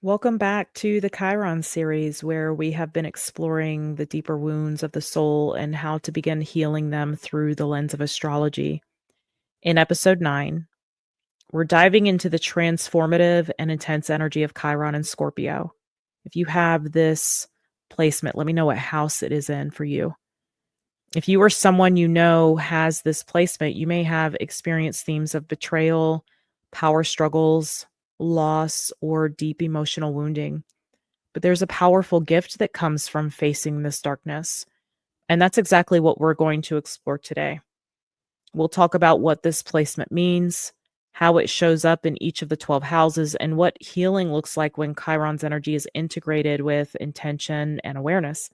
Welcome back to the Chiron series, where we have been exploring the deeper wounds of the soul and how to begin healing them through the lens of astrology. In episode 9, we're diving into the transformative and intense energy of Chiron and Scorpio. If you have this placement, let me know what house it is in for you. If you or someone you know has this placement, you may have experienced themes of betrayal, power struggles, loss, or deep emotional wounding. But there's a powerful gift that comes from facing this darkness. And that's exactly what we're going to explore today. We'll talk about what this placement means, how it shows up in each of the 12 houses, and what healing looks like when Chiron's energy is integrated with intention and awareness.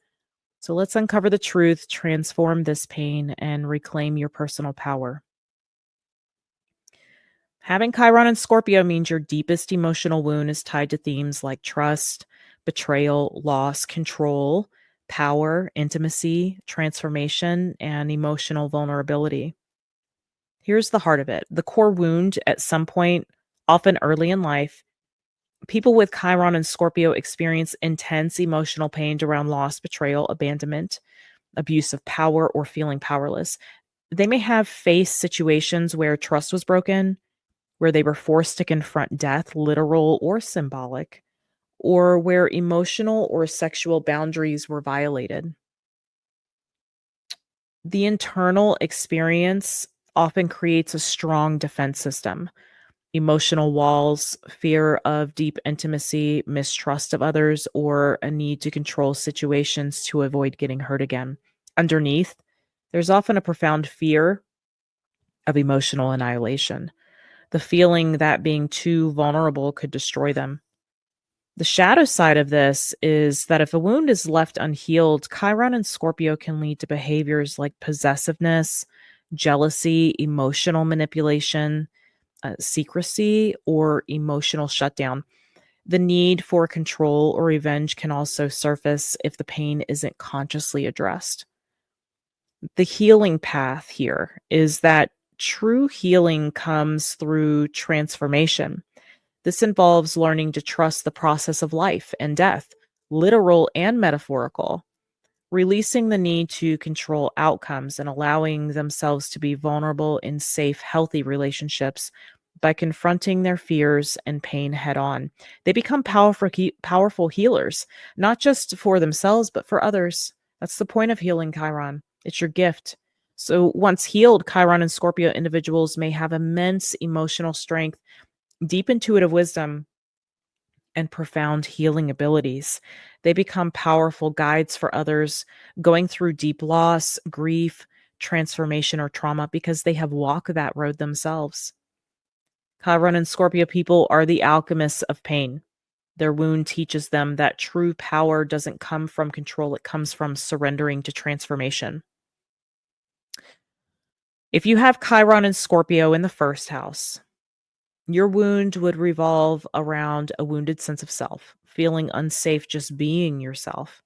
So let's uncover the truth, transform this pain, and reclaim your personal power. Having Chiron and Scorpio means your deepest emotional wound is tied to themes like trust, betrayal, loss, control, power, intimacy, transformation, and emotional vulnerability. Here's the heart of it. The core wound at some point, often early in life, people with Chiron and Scorpio experience intense emotional pain around loss, betrayal, abandonment, abuse of power, or feeling powerless. They may have faced situations where trust was broken, where they were forced to confront death, literal or symbolic, or where emotional or sexual boundaries were violated. The internal experience often creates a strong defense system, emotional walls, fear of deep intimacy, mistrust of others, or a need to control situations to avoid getting hurt again. Underneath, there's often a profound fear of emotional annihilation, the feeling that being too vulnerable could destroy them. The shadow side of this is that if a wound is left unhealed, Chiron and Scorpio can lead to behaviors like possessiveness, jealousy, emotional manipulation, secrecy, or emotional shutdown. The need for control or revenge can also surface if the pain isn't consciously addressed. The healing path here is that true healing comes through transformation. This involves learning to trust the process of life and death, literal and metaphorical, releasing the need to control outcomes and allowing themselves to be vulnerable in safe, healthy relationships by confronting their fears and pain head on. They become powerful healers, not just for themselves, but for others. That's the point of healing, Chiron. It's your gift. So once healed, Chiron and Scorpio individuals may have immense emotional strength, deep intuitive wisdom, and profound healing abilities. They become powerful guides for others going through deep loss, grief, transformation, or trauma because they have walked that road themselves. Chiron and Scorpio people are the alchemists of pain. Their wound teaches them that true power doesn't come from control, it comes from surrendering to transformation. If you have Chiron and Scorpio in the first house, your wound would revolve around a wounded sense of self, feeling unsafe just being yourself.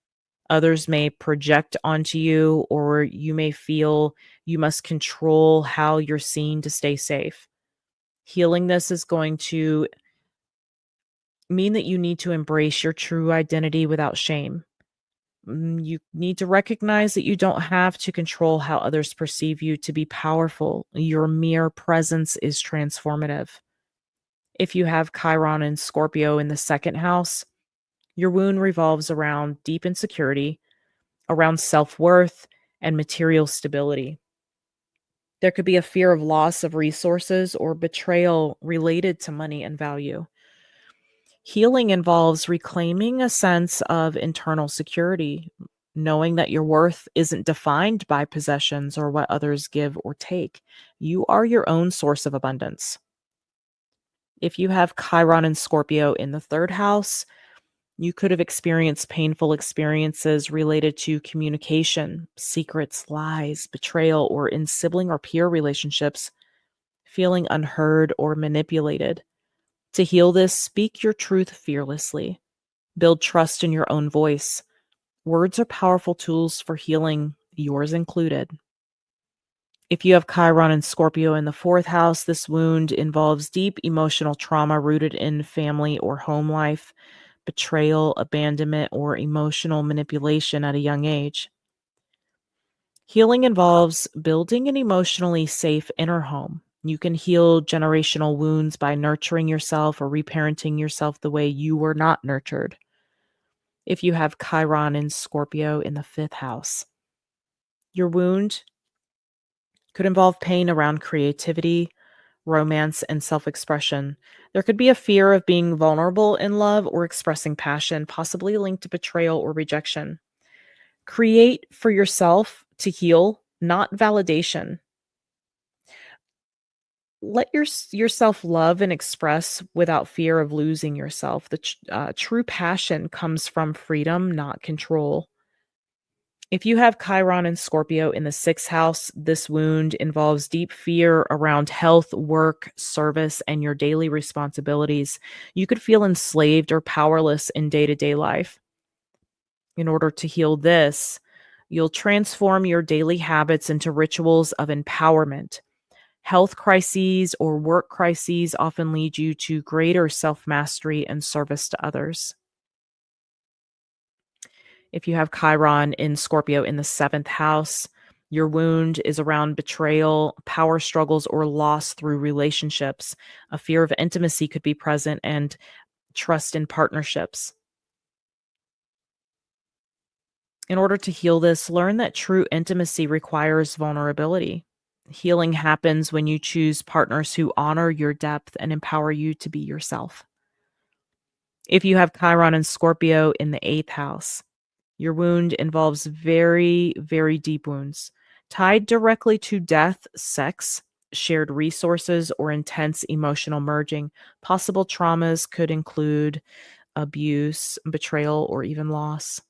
Others may project onto you, or you may feel you must control how you're seen to stay safe. Healing this is going to mean that you need to embrace your true identity without shame. You need to recognize that you don't have to control how others perceive you to be powerful. Your mere presence is transformative. If you have Chiron and Scorpio in the second house, your wound revolves around deep insecurity, around self-worth, and material stability. There could be a fear of loss of resources or betrayal related to money and value. Healing involves reclaiming a sense of internal security, knowing that your worth isn't defined by possessions or what others give or take. You are your own source of abundance. If you have Chiron and Scorpio in the third house, you could have experienced painful experiences related to communication, secrets, lies, betrayal, or in sibling or peer relationships, feeling unheard or manipulated. To heal this, speak your truth fearlessly. Build trust in your own voice. Words are powerful tools for healing, yours included. If you have Chiron and Scorpio in the fourth house, this wound involves deep emotional trauma rooted in family or home life. betrayal, abandonment, or emotional manipulation at a young age. Healing involves building an emotionally safe inner home. You can heal generational wounds by nurturing yourself or reparenting yourself the way you were not nurtured. If you have Chiron in Scorpio in the fifth house, your wound could involve pain around creativity, romance, and self expression. There could be a fear of being vulnerable in love or expressing passion, possibly linked to betrayal or rejection. Create for yourself to heal, not validation. Let yourself love and express without fear of losing yourself. The true passion comes from freedom, not control. If you have Chiron and Scorpio in the sixth house, this wound involves deep fear around health, work, service, and your daily responsibilities. You could feel enslaved or powerless in day to day life. In order to heal this, you'll transform your daily habits into rituals of empowerment. Health crises or work crises often lead you to greater self mastery and service to others. If you have Chiron in Scorpio in the seventh house, your wound is around betrayal, power struggles, or loss through relationships. A fear of intimacy could be present and trust in partnerships. In order to heal this, learn that true intimacy requires vulnerability. Healing happens when you choose partners who honor your depth and empower you to be yourself. If you have Chiron and Scorpio in the eighth house, your wound involves very, very deep wounds tied directly to death, sex, shared resources, or intense emotional merging. Possible traumas could include abuse, betrayal, or even loss.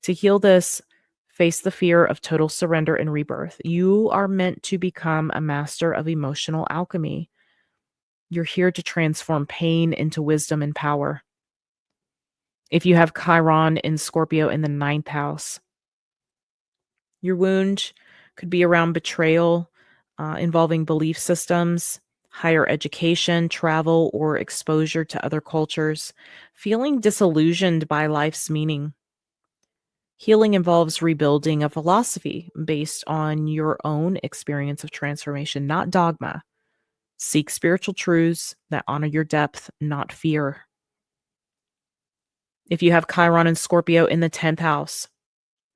To heal this, face the fear of total surrender and rebirth. You are meant to become a master of emotional alchemy. You're here to transform pain into wisdom and power. If you have Chiron in Scorpio in the ninth house, your wound could be around betrayal, involving belief systems, higher education, travel, or exposure to other cultures, feeling disillusioned by life's meaning. Healing involves rebuilding a philosophy based on your own experience of transformation, not dogma. Seek spiritual truths that honor your depth, not fear. If you have Chiron and Scorpio in the 10th house,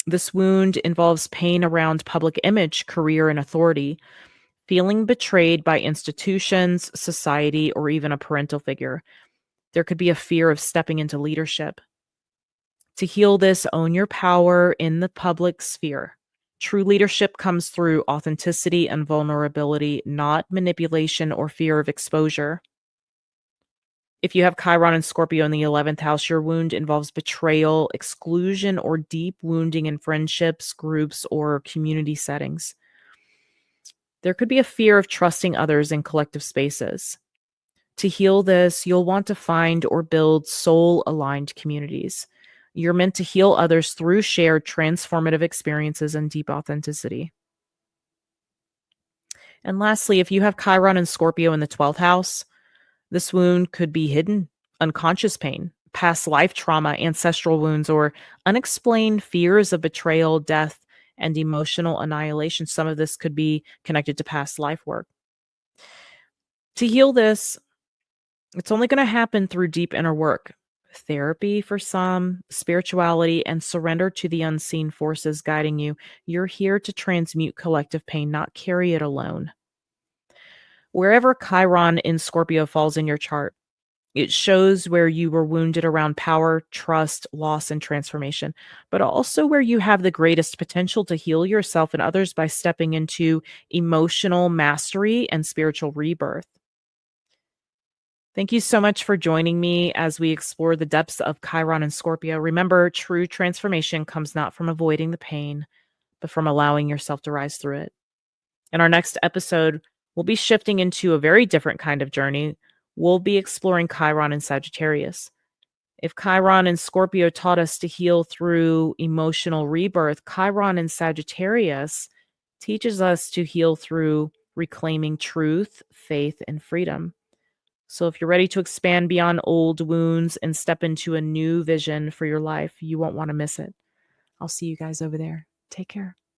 this wound involves pain around public image, career, and authority, feeling betrayed by institutions, society, or even a parental figure. There could be a fear of stepping into leadership. To heal this, own your power in the public sphere. True leadership comes through authenticity and vulnerability, not manipulation or fear of exposure. If you have Chiron and Scorpio in the 11th house, your wound involves betrayal, exclusion, or deep wounding in friendships, groups, or community settings. There could be a fear of trusting others in collective spaces. To heal this, you'll want to find or build soul-aligned communities. You're meant to heal others through shared transformative experiences and deep authenticity. And lastly, if you have Chiron and Scorpio in the 12th house, this wound could be hidden, unconscious pain, past life trauma, ancestral wounds, or unexplained fears of betrayal, death, and emotional annihilation. Some of this could be connected to past life work. To heal this, it's only going to happen through deep inner work, therapy for some, spirituality, and surrender to the unseen forces guiding you. You're here to transmute collective pain, not carry it alone. Wherever Chiron in Scorpio falls in your chart, it shows where you were wounded around power, trust, loss, and transformation, but also where you have the greatest potential to heal yourself and others by stepping into emotional mastery and spiritual rebirth. Thank you so much for joining me as we explore the depths of Chiron and Scorpio. Remember, true transformation comes not from avoiding the pain, but from allowing yourself to rise through it. In our next episode, we'll be shifting into a very different kind of journey. We'll be exploring Chiron and Sagittarius. If Chiron and Scorpio taught us to heal through emotional rebirth, Chiron and Sagittarius teaches us to heal through reclaiming truth, faith, and freedom. So if you're ready to expand beyond old wounds and step into a new vision for your life, you won't want to miss it. I'll see you guys over there. Take care.